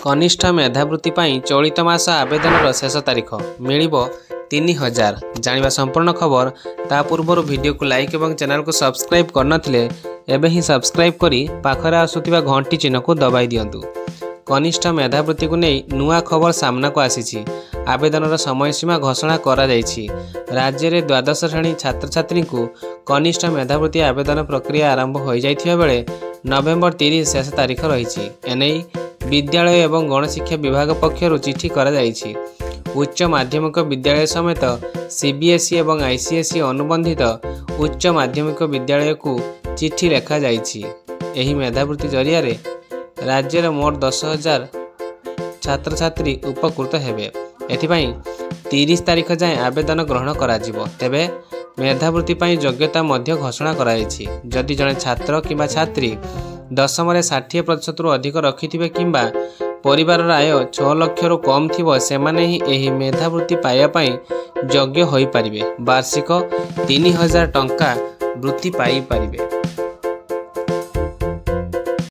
कनिष्ठ मेधावृत्ति चलित मास आवेदन शेष तारीख मिल 3000 जानिबा संपूर्ण खबर ता पूर्व वीडियो को लाइक और चैनल को सब्सक्राइब करनथिले एबे ही सब्सक्राइब करी पाखरे आसुथिबा घंटी चिन्ह को दबाई दियंतु। कनिष्ठ मेधावृत्ति को नहीं नुआ खबर सामना को आसी आवेदन समय सीमा घोषणा करा जायछि। राज्य में द्वादश श्रेणी छात्र छात्री को कनिष्ठ मेधावृत्ति आवेदन प्रक्रिया आरंभ हो जाइथिबा बेले नवेम्बर 30 शेष तारीख रही। एने विद्यालय एवं गणशिक्षा विभाग पक्षर चिठी करा जायछि। उच्च माध्यमिक विद्यालय समेत सीबीएसई और आईसीएसई अनुबंधित उच्च माध्यमिक विद्यालय को चिठी लेखा जायछि। एही मेधावृत्ति जरिया रे राज्य मोट 10,000 छात्र छात्री उपकृत हेबे। एथिपाई 30 तारीख जाए आवेदन ग्रहण करा जिवो। तेबे मेधावृत्ति पाई योग्यता मध्य घोषणा कराइछि। जदि जने छात्र किंबा छात्री दशम 60% रु अधिक रखिथिबे किंबा परिवार आय 6 लाख रु कम थिबो सेमाने ही एही मेधावृत्ति पाइबा पाई योग्य होई परिबे। वार्षिक 3000 टंका वृत्ति पाई परिबे।